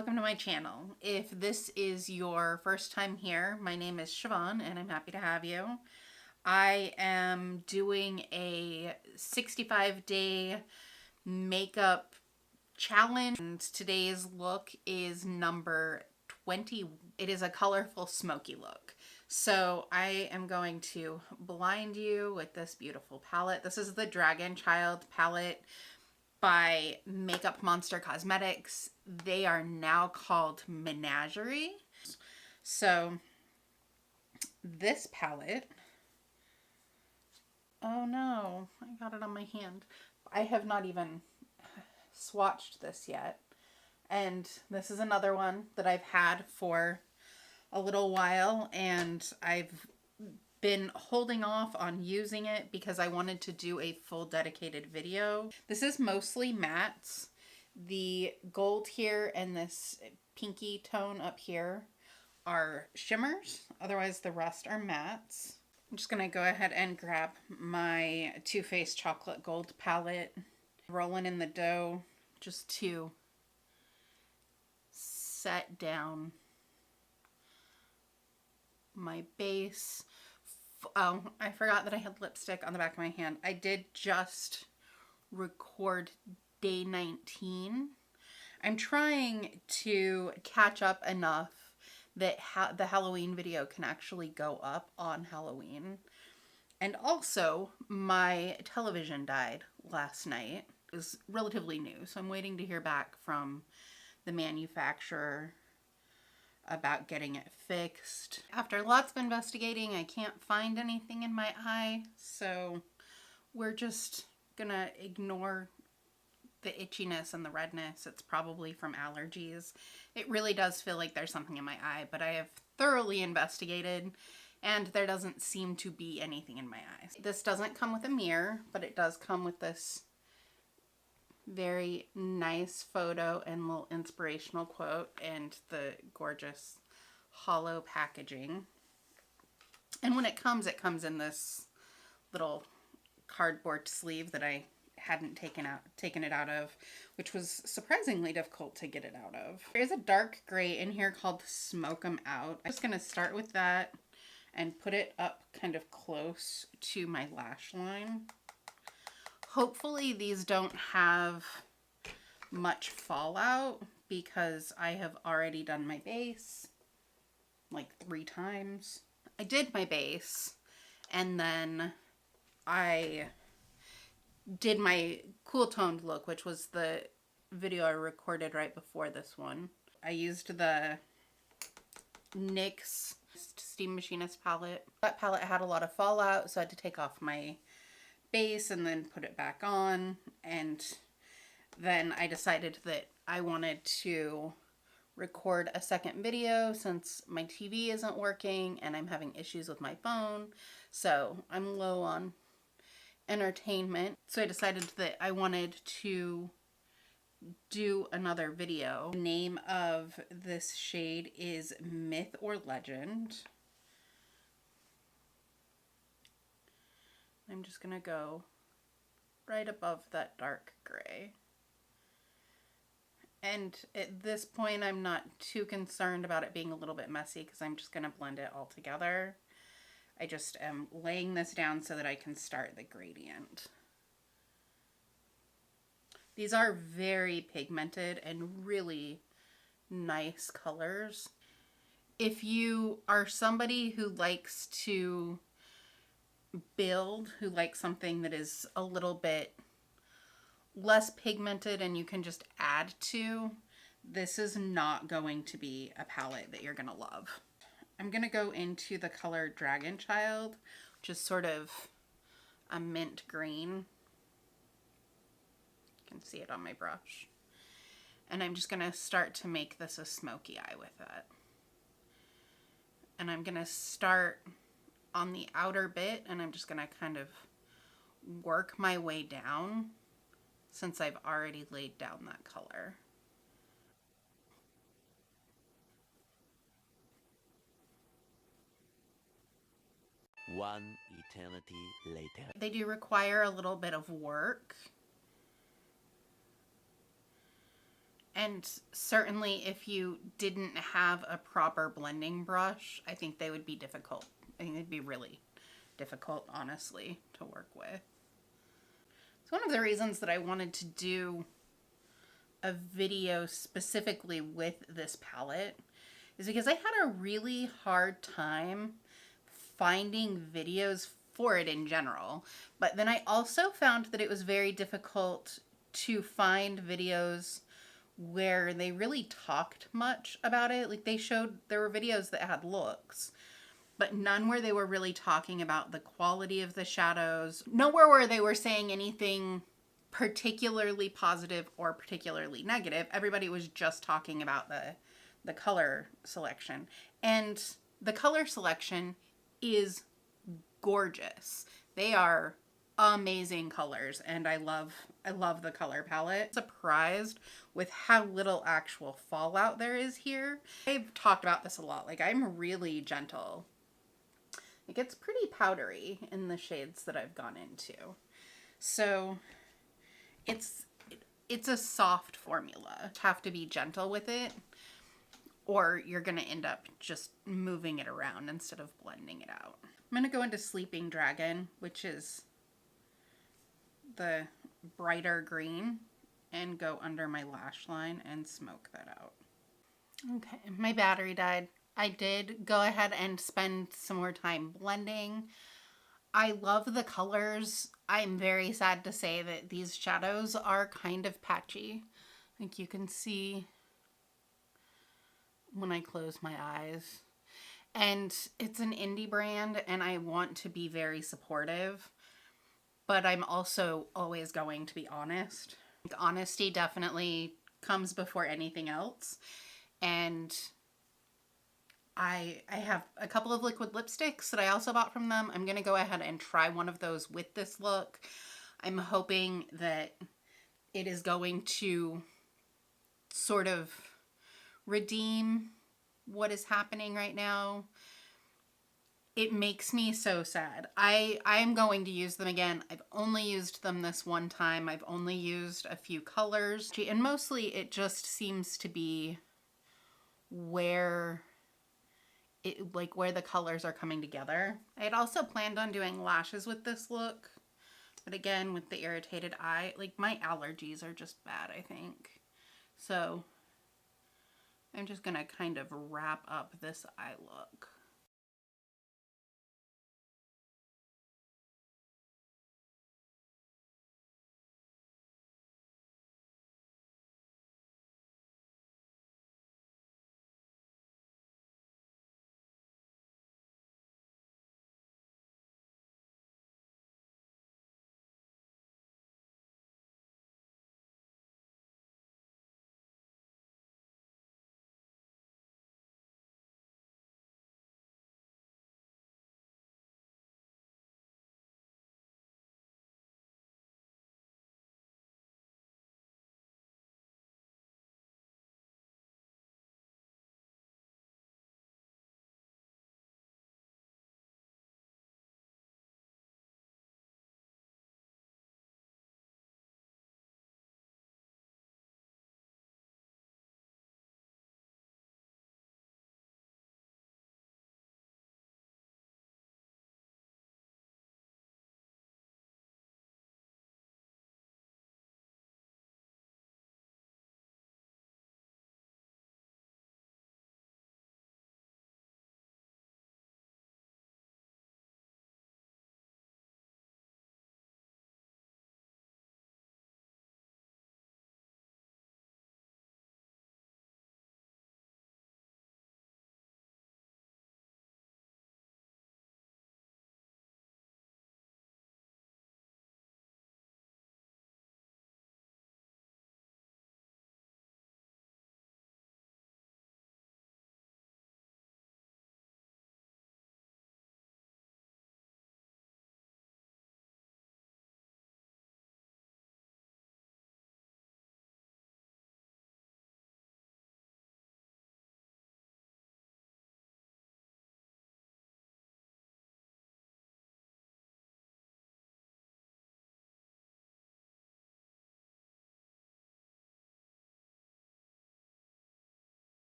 welcome to my channel. If this is your first time here, my name is Siobhan and I'm happy to have you. I am doing a 65-day makeup challenge and today's look is number 20. It is a colorful smoky look. So I am going to blind you with this beautiful palette. This is the Dragon Child palette by Makeup Monster Cosmetics. They are now called Menagerie. So this palette, oh no, I got it on my hand. I have not even swatched this yet. And this is another one that I've had for a little while and I've been holding off on using it because I wanted to do a full dedicated video. This is mostly mattes. The gold here and this pinky tone up here are shimmers. Otherwise the rest are mattes. I'm just gonna go ahead and grab my Too Faced Chocolate Gold palette. Rolling in the dough just to set down my base. Oh, I forgot that I had lipstick on the back of my hand. I did just record day 19. I'm trying to catch up enough that the Halloween video can actually go up on Halloween. And also, my television died last night. It was relatively new, so I'm waiting to hear back from the manufacturer about getting it fixed. After lots of investigating, I can't find anything in my eye, so we're just gonna ignore the itchiness and the redness. It's probably from allergies. It really does feel like there's something in my eye, but I have thoroughly investigated and there doesn't seem to be anything in my eyes. This doesn't come with a mirror, but it does come with this very nice photo and little inspirational quote and the gorgeous hollow packaging. And when it comes in this little cardboard sleeve that I hadn't taken it out of, which was surprisingly difficult to get it out of. There's a dark gray in here called Smoke 'em Out. I'm just gonna start with that and put it up kind of close to my lash line. Hopefully these don't have much fallout because I have already done my base like 3 times. I did my base and then I did my cool toned look, which was the video I recorded right before this one. I used the NYX Steam Machinist palette. That palette had a lot of fallout, so I had to take off my base and then put it back on, and then I decided that I wanted to record a second video since my TV isn't working and I'm having issues with my phone, so I'm low on entertainment. So I decided that I wanted to do another video. The name of this shade is Myth or Legend. I'm just gonna go right above that dark gray. And at this point, I'm not too concerned about it being a little bit messy because I'm just gonna blend it all together. I just am laying this down so that I can start the gradient. These are very pigmented and really nice colors. If you are somebody who likes to build, who likes something that is a little bit less pigmented and you can just add to, this is not going to be a palette that you're gonna love. I'm gonna go into the color Dragon Child, which is sort of a mint green. You can see it on my brush. And I'm just gonna start to make this a smoky eye with it. And I'm gonna start on the outer bit and I'm just gonna kind of work my way down since I've already laid down that color. One eternity later. They do require a little bit of work. And certainly if you didn't have a proper blending brush, I think they would be difficult. I think they'd be really difficult, honestly, to work with. It's one of the reasons that I wanted to do a video specifically with this palette is because I had a really hard time finding videos for it in general. But then I also found that it was very difficult to find videos where they really talked much about it. Like there were videos that had looks, but none where they were really talking about the quality of the shadows. Nowhere where they were saying anything particularly positive or particularly negative. Everybody was just talking about the color selection. And the color selection is gorgeous. They are amazing colors, and I love the color palette. Surprised with how little actual fallout there is here. I've talked about this a lot. Like, I'm really gentle. It gets pretty powdery in the shades that I've gone into. So it's a soft formula. You have to be gentle with it, or you're gonna end up just moving it around instead of blending it out. I'm gonna go into Sleeping Dragon, which is the brighter green, and go under my lash line and smoke that out. Okay, my battery died. I did go ahead and spend some more time blending. I love the colors. I'm very sad to say that these shadows are kind of patchy. Like you can see when I close my eyes. And it's an indie brand, and I want to be very supportive, but I'm also always going to be honest. Honesty definitely comes before anything else. And I have a couple of liquid lipsticks that I also bought from them. I'm going to go ahead and try one of those with this look. I'm hoping that it is going to sort of redeem what is happening right now. It makes me so sad. I'm going to use them again. I've only used them this one time. I've only used a few colors. And mostly it just seems to be where the colors are coming together. I had also planned on doing lashes with this look. But again, with the irritated eye, like my allergies are just bad, I think. So I'm just gonna kind of wrap up this eye look.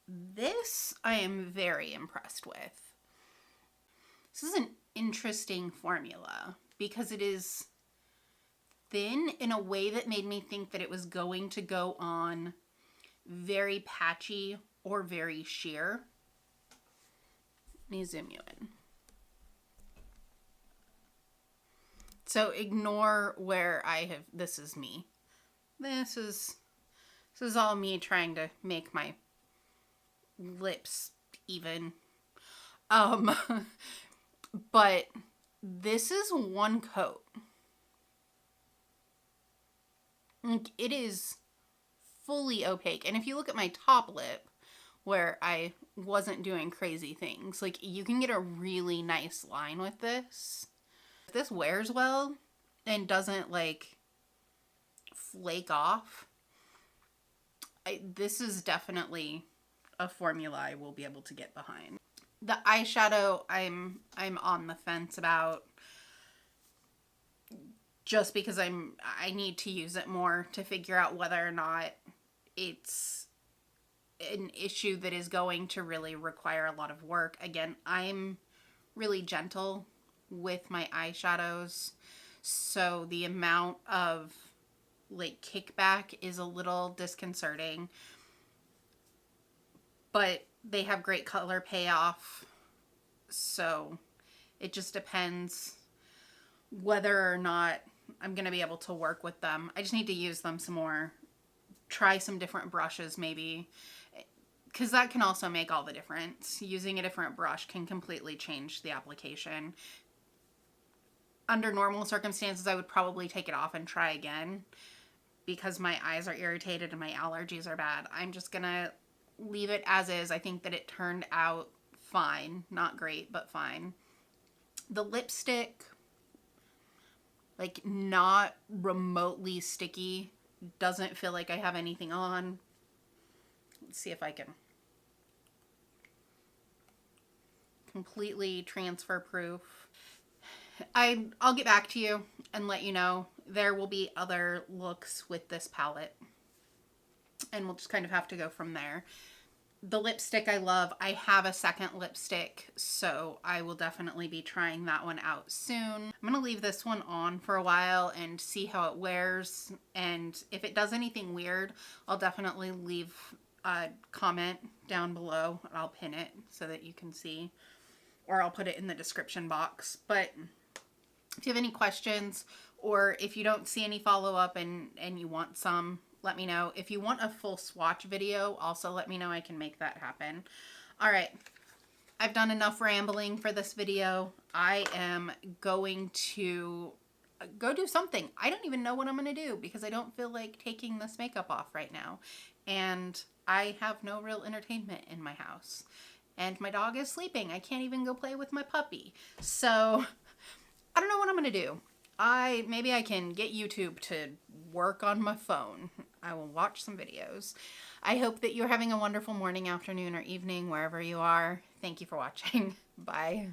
This I am very impressed with. This is an interesting formula because it is thin in a way that made me think that it was going to go on very patchy or very sheer. Let me zoom you in. So ignore where I have, this is me. This is all me trying to make my lips even. But this is one coat. It is fully opaque. And if you look at my top lip, where I wasn't doing crazy things, like, you can get a really nice line with this. If this wears well and doesn't, like, flake off, this is definitely a formula I will be able to get behind. The eyeshadow I'm on the fence about, just because I need to use it more to figure out whether or not it's an issue that is going to really require a lot of work. Again, I'm really gentle with my eyeshadows, so the amount of like kickback is a little disconcerting, but they have great color payoff, so it just depends whether or not I'm going to be able to work with them. I just need to use them some more, try some different brushes maybe, because that can also make all the difference. Using a different brush can completely change the application. Under normal circumstances, I would probably take it off and try again because my eyes are irritated and my allergies are bad. I'm just gonna leave it as is. I think that it turned out fine. Not great, but fine. The lipstick, like, not remotely sticky. Doesn't feel like I have anything on. Let's see if I can. Completely transfer proof. I'll get back to you and let you know. There will be other looks with this palette, and we'll just kind of have to go from there. The lipstick I love. I have a second lipstick, so I will definitely be trying that one out soon. I'm gonna leave this one on for a while and see how it wears, and if it does anything weird, I'll definitely leave a comment down below. I'll pin it so that you can see, or I'll put it in the description box. But if you have any questions, or if you don't see any follow-up and you want some, let me know. If you want a full swatch video, also let me know. I can make that happen. All right. I've done enough rambling for this video. I am going to go do something. I don't even know what I'm going to do because I don't feel like taking this makeup off right now. And I have no real entertainment in my house. And my dog is sleeping. I can't even go play with my puppy. So I don't know what I'm going to do. Maybe I can get YouTube to work on my phone. I will watch some videos. I hope that you're having a wonderful morning, afternoon, or evening, wherever you are. Thank you for watching. Bye.